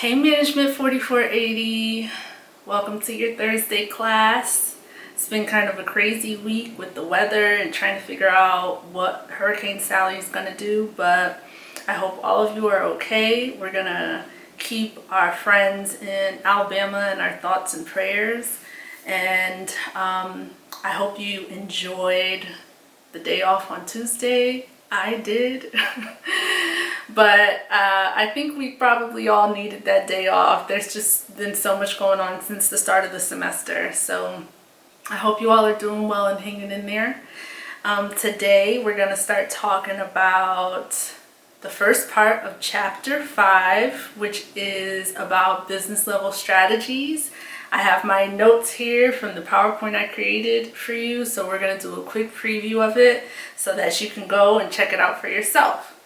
Hey Management 4480, welcome to your Thursday class. It's been kind of a crazy week with the weather and trying to figure out what Hurricane Sally is going to do, but I hope all of you are okay. We're going to keep our friends in Alabama in our thoughts and prayers, and I hope you enjoyed the day off on Tuesday. I did. But I think we probably all needed that day off. There's just been so much going on since the start of the semester. So I hope you all are doing well and hanging in there. Today we're going to start talking about the first part of chapter 5, which is about business level strategies. I have my notes here from the PowerPoint I created for you. So we're going to do a quick preview of it so that you can go and check it out for yourself.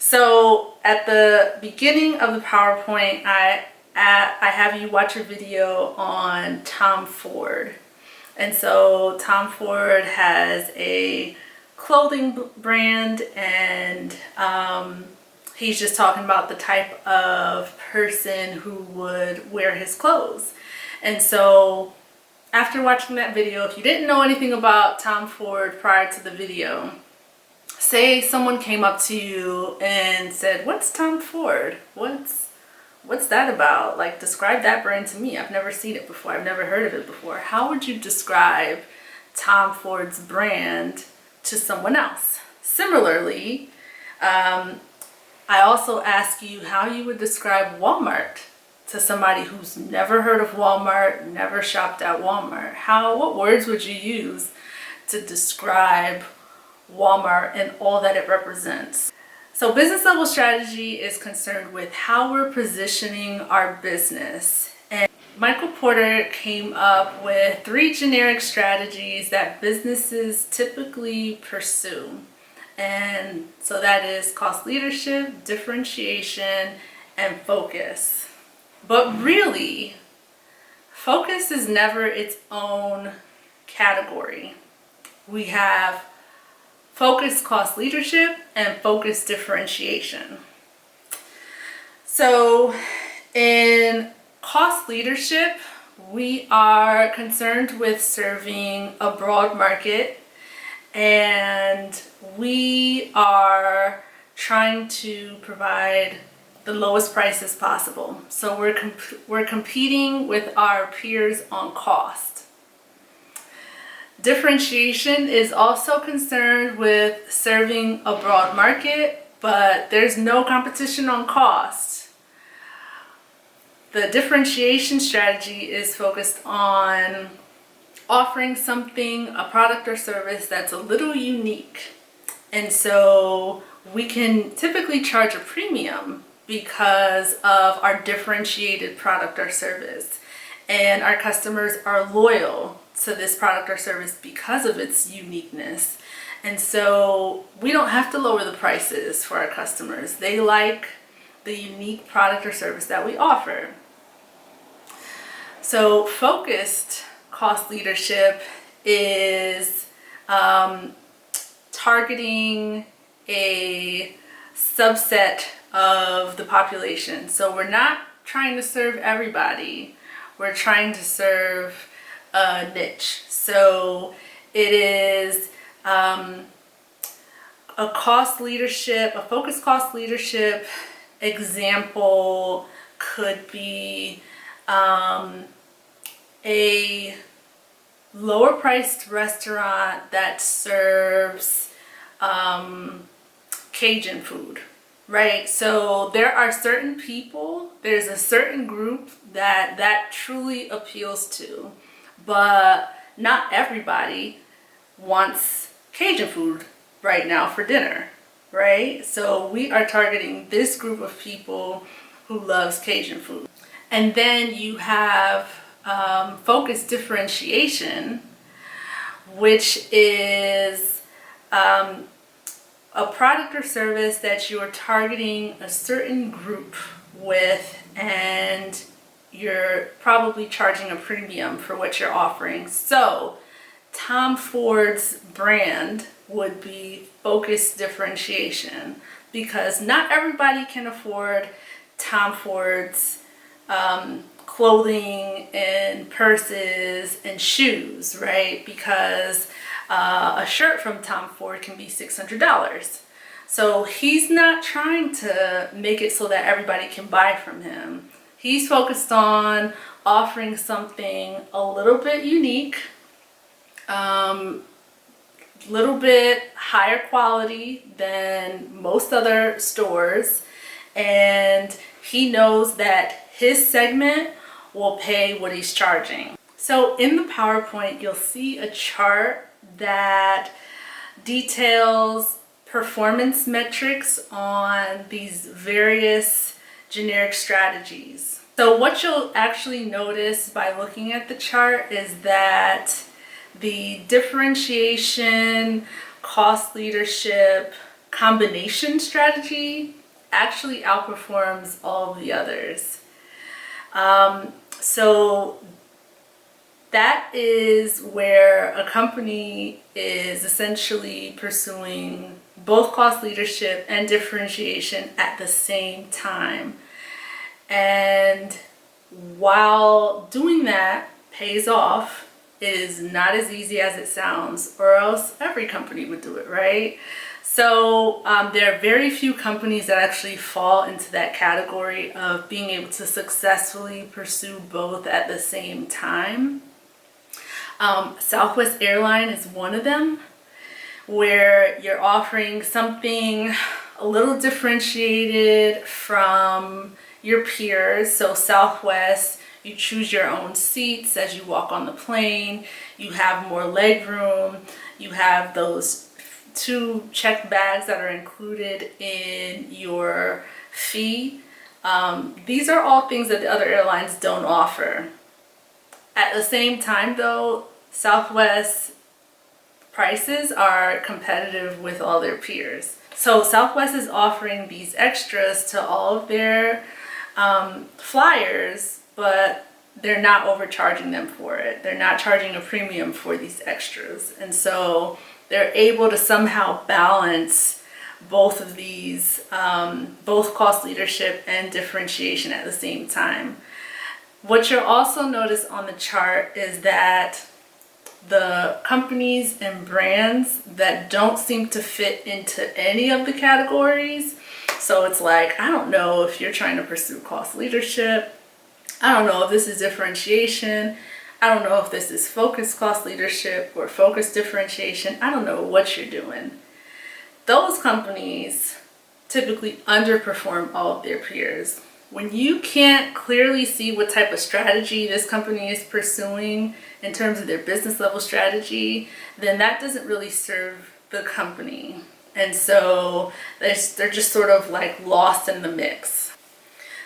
So at the beginning of the PowerPoint, I have you watch a video on Tom Ford. And so Tom Ford has a clothing brand, and he's just talking about the type of person who would wear his clothes. And so after watching that video, if you didn't know anything about Tom Ford prior to the video, say someone came up to you and said, "What's Tom Ford? What's that about? Like, describe that brand to me. I've never seen it before. I've never heard of it before." How would you describe Tom Ford's brand to someone else? Similarly, I also ask you how you would describe Walmart to somebody who's never heard of Walmart, never shopped at Walmart. What words would you use to describe Walmart and all that it represents? So business level strategy is concerned with how we're positioning our business. And Michael Porter came up with 3 generic strategies that businesses typically pursue. And so that is cost leadership, differentiation, and focus. But really, focus is never its own category. We have focus cost leadership and focus differentiation. So in cost leadership, we are concerned with serving a broad market, and we are trying to provide the lowest prices possible. So we're competing with our peers on cost. Differentiation is also concerned with serving a broad market, but there's no competition on cost. The differentiation strategy is focused on offering something, a product or service that's a little unique. And so we can typically charge a premium because of our differentiated product or service. And our customers are loyal to this product or service because of its uniqueness. And so we don't have to lower the prices for our customers. They like the unique product or service that we offer. So focused cost leadership is targeting a subset of the population. So we're not trying to serve everybody. We're trying to serve a niche. So it is a focused cost leadership example could be a lower priced restaurant that serves Cajun food, right? So there are certain people, there's a certain group that truly appeals to, but not everybody wants Cajun food right now for dinner, right? So we are targeting this group of people who loves Cajun food. And then you have focus differentiation, which is a product or service that you are targeting a certain group with, and you're probably charging a premium for what you're offering. So Tom Ford's brand would be focus differentiation, because not everybody can afford Tom Ford's clothing and purses and shoes, right? Because a shirt from Tom Ford can be $600. So he's not trying to make it so that everybody can buy from him. He's focused on offering something a little bit unique, little bit higher quality than most other stores, and he knows that his segment will pay what he's charging. So in the PowerPoint, you'll see a chart that details performance metrics on these various generic strategies. So what you'll actually notice by looking at the chart is that the differentiation, cost leadership, combination strategy actually outperforms all of the others. So that is where a company is essentially pursuing both cost leadership and differentiation at the same time. And while doing that pays off, it is not as easy as it sounds, or else every company would do it, right? So there are very few companies that actually fall into that category of being able to successfully pursue both at the same time. Southwest Airline is one of them, where you're offering something a little differentiated from your peers. So Southwest, you choose your own seats as you walk on the plane, you have more leg room, you have those 2 checked bags that are included in your fee. These are all things that the other airlines don't offer. At the same time though, Southwest prices are competitive with all their peers. So Southwest is offering these extras to all of their flyers, but they're not overcharging them for it. They're not charging a premium for these extras. And so they're able to somehow balance both of these, both cost leadership and differentiation at the same time. What you'll also notice on the chart is that the companies and brands that don't seem to fit into any of the categories. So it's like, I don't know if you're trying to pursue cost leadership. I don't know if this is differentiation. I don't know if this is focused cost leadership or focused differentiation. I don't know what you're doing. Those companies typically underperform all of their peers. When you can't clearly see what type of strategy this company is pursuing in terms of their business level strategy, then that doesn't really serve the company. And so they're just sort of like lost in the mix.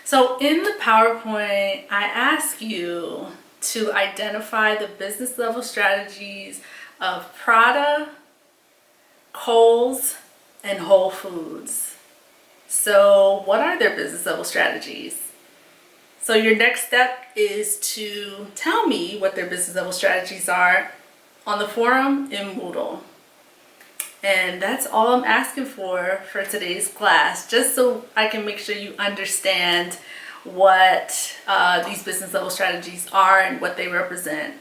So in the PowerPoint, I ask you to identify the business level strategies of Prada, Kohl's, and Whole Foods. So what are their business level strategies? So your next step is to tell me what their business level strategies are on the forum in Moodle. And that's all I'm asking for today's class, just so I can make sure you understand what these business level strategies are and what they represent.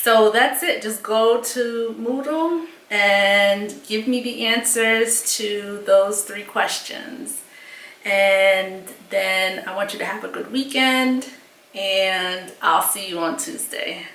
So that's it. Just go to Moodle and give me the answers to those 3 questions. And then I want you to have a good weekend, and I'll see you on Tuesday.